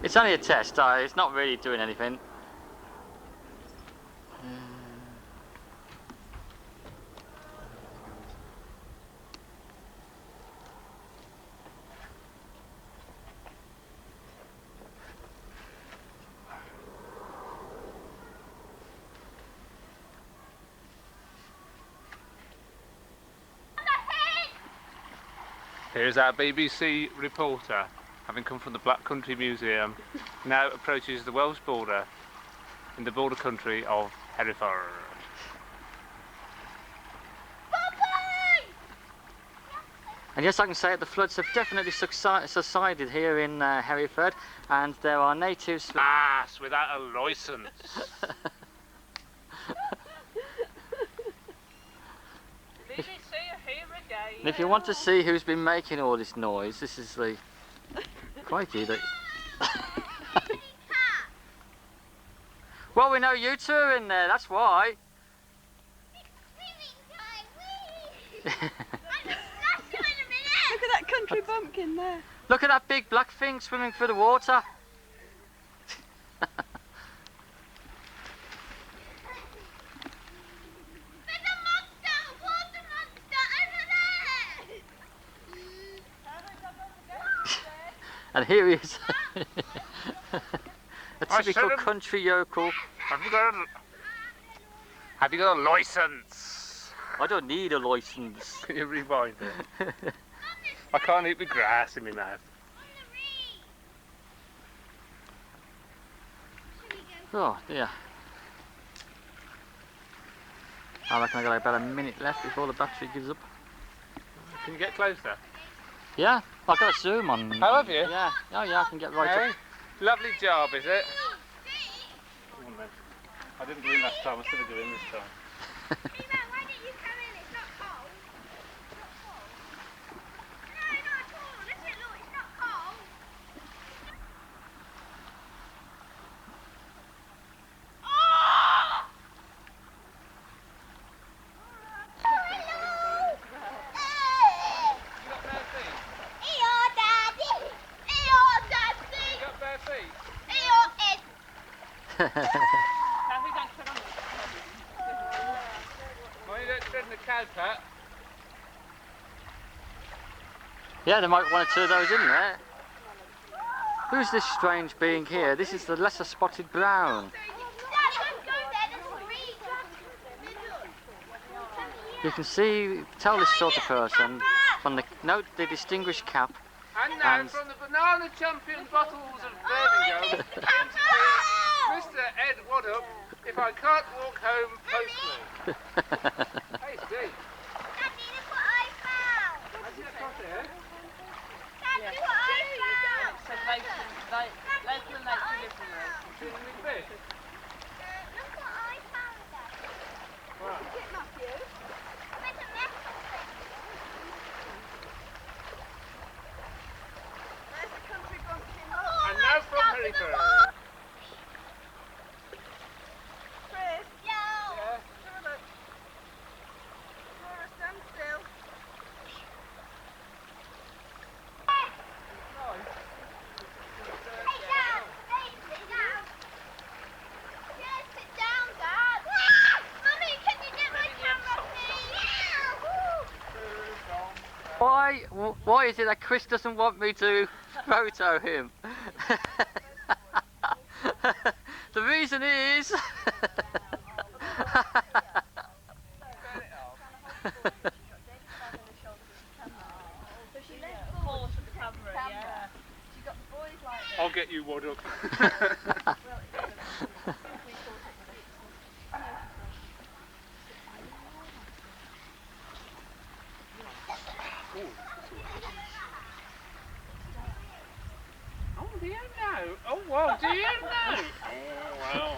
It's only a test, it's not really doing anything. Here's our BBC reporter, having come from the Black Country Museum, now approaches the Welsh border in the border country of Hereford. And yes, I can say it, the floods have definitely subsided here in Hereford, and there are natives... Ass without a licence! And if you want to see who's been making all this noise, this is the... Crikey, that... Well, we know you two are in there, that's why. Look at that country bumpkin there. Look at that big black thing swimming through the water. And here he is. A typical country yokel. Have you got a licence? I don't need a licence. Can you rewind it? I can't eat the grass in my mouth. Oh dear. I reckon I got about a minute left before the battery gives up. Can you get closer? Yeah, I've got a zoom on. Oh, have you? Yeah. Oh yeah, I can get right Hey, up. lovely job, is it? Come on then. I didn't go in last time, I should have go in this time. Well, you don't tread in the cow pat. Yeah, there might be one or two of those in there. Who's this strange being here? This is the lesser spotted brown. You can see, tell this sort of person from the distinguished cap. And now from the banana champion bottles of Birmingham, Mr. Ed Waddup, if I can't walk home, post me. Hey Steve. Daddy, look what I found. Have you got it? Daddy, what I found. It said local and lake delivery. Look what I found, Daddy. What? Is it Matthew? And now from Hereford. Chris? Yeah. Stand still. Why is it that Chris doesn't want me to photo him? The reason is... I'll get you Waddup. Oh, do you know? Oh, well, do you know? Oh, well,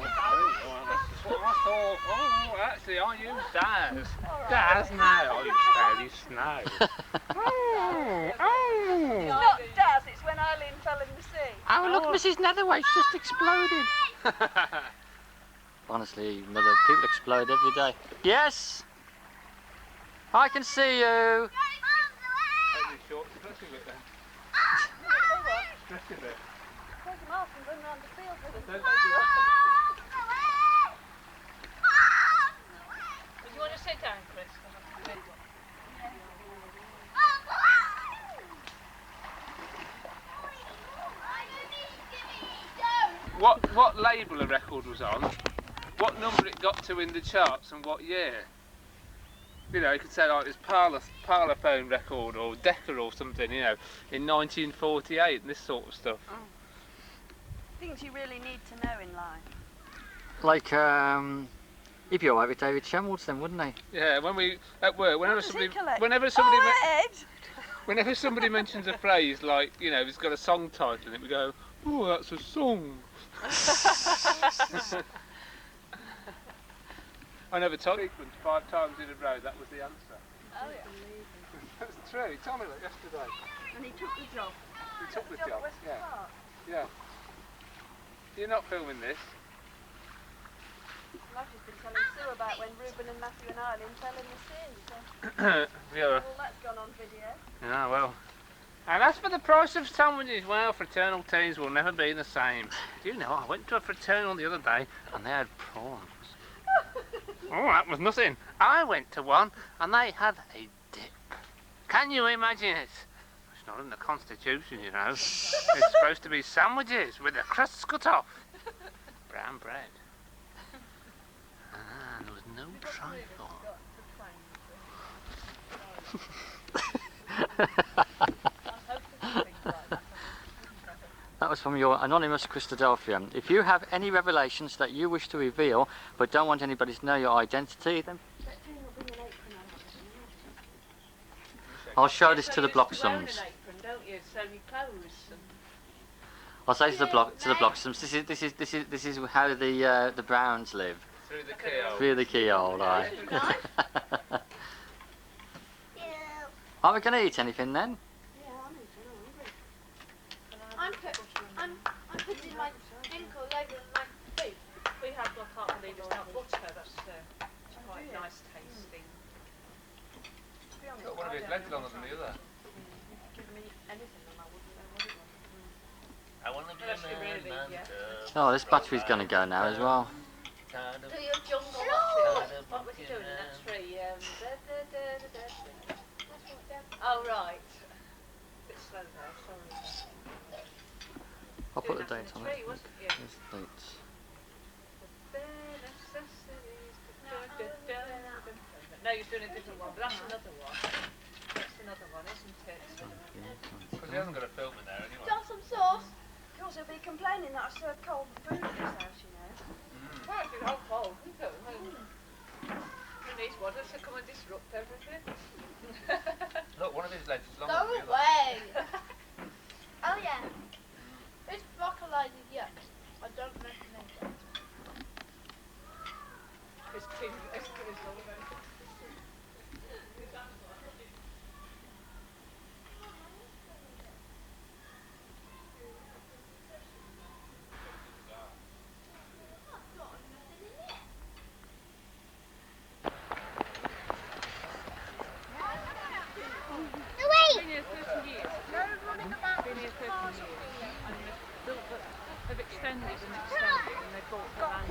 that's what I thought. Oh, actually, I use Daz. Daz now, I use Fairy Snow. It's not Daz, it's when Eileen fell in the sea. Oh, look, Mrs. Netherwaite's just exploded. Honestly, Mother, people explode every day. Yes? I can see you. Only short stretching bit then. Stretching bit. Take him off and run around the field with him. Don't do Did you want to sit down, Chris? What label a record was on, what number it got to in the charts and what year. You know, you could say like it's Parlophone record or Decca or something, you know, in 1948 and this sort of stuff. Oh. Things you really need to know in life. Like, he'd be alright with David Shenwolds then, wouldn't he? Yeah, when we, at work, whenever somebody mentions a phrase like, you know, it's got a song title in it, we go, oh, that's a song. I never told sequence 5 times in a row, that was the answer. Oh yeah. That's through. He told me that yesterday. And he took the job. He took the job, yeah. Yeah. You're not filming this? I've just been telling Sue about when Reuben and Mathew and Eileen fell in the sea. So Yeah. all that's gone on video. Yeah, well. And as for the price of sandwiches, well, fraternal teas will never be the same. Do you know, I went to a fraternal the other day and they had prawns. Oh, that was nothing. I went to one and they had a dip. Can you imagine it? It's not in the Constitution, you know. It's supposed to be sandwiches with the crusts cut off. Brown bread. Ah, there was no trifle. That was from your anonymous Christadelphia. If you have any revelations that you wish to reveal but don't want anybody to know your identity, then I'll show this to the Bloxhams. I'll say to the Bloxhams, this is how the Browns live. Through the keyhole. Through the keyhole, right. Are we going to eat anything then? I'm putting my drink all over my food. We had can't believe it's not butter. That's quite nice tasting. It's got one of his legs longer than the other. Give me anything and I wouldn't know what it was. I want to be a man. Oh, this battery's going to go now as well. Do your jungle what was he doing in that tree? Oh right. Bit slow there, sorry. I'll put the date on it. Tree, wasn't you? Here's the dates. No, you're doing a different one, but that's another one. That's another one, isn't it? Because he hasn't got a film in there anyway. Got some sauce? Because he'll be complaining that I serve cold food at his house, you know. Well, it's all cold, isn't it? Who needs water to come and disrupt everything? Look, one of his legs is longer Go than the other. away! Oh yeah. It's broccoli yuck. I don't recommend it. It's clean, it's good as long as they've extended and extended and they've bought the land.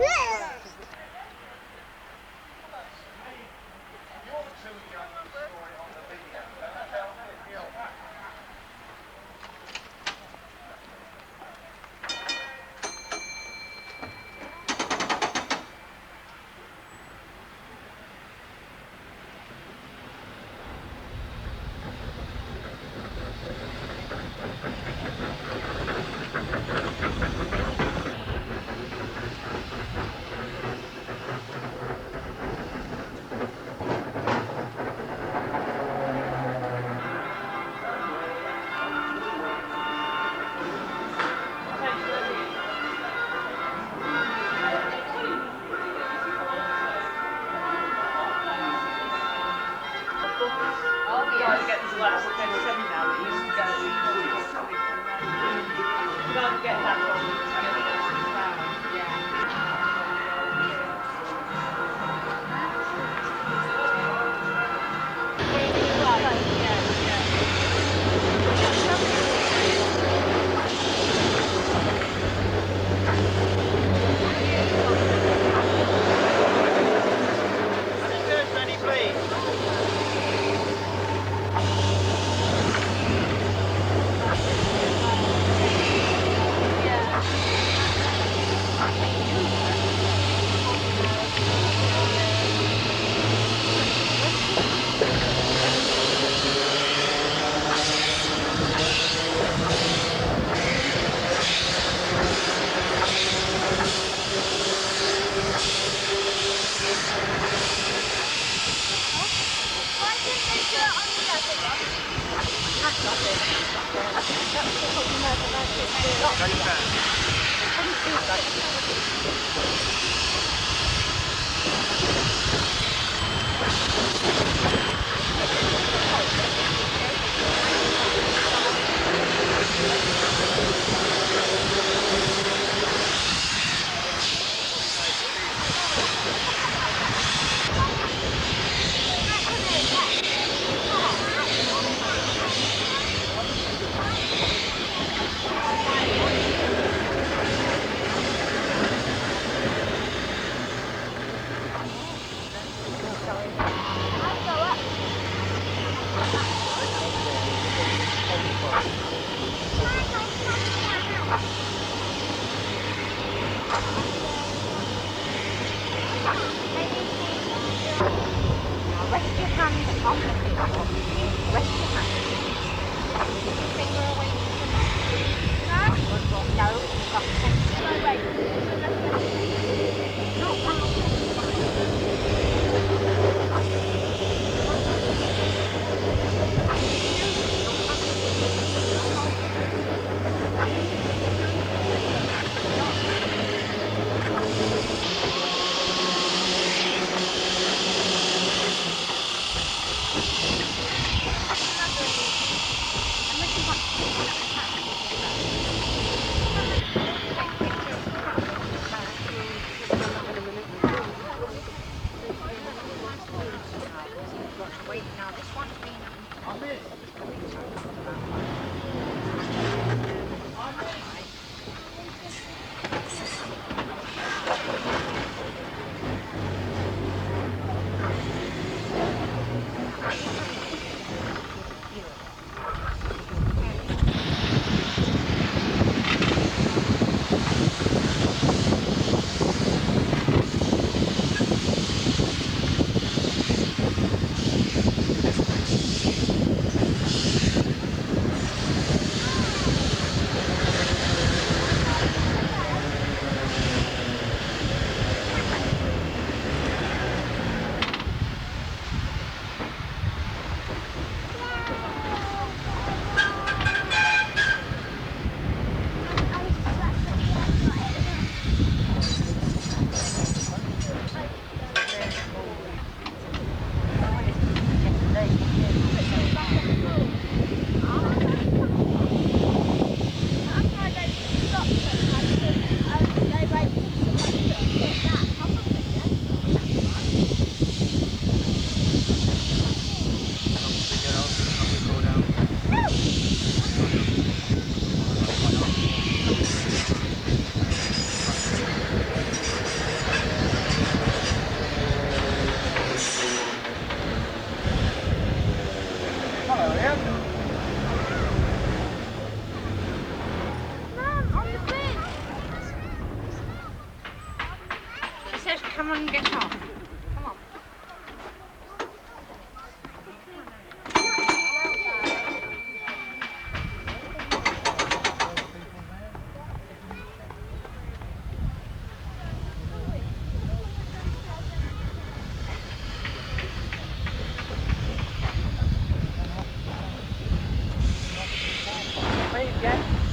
and get off. Come on. Where you go?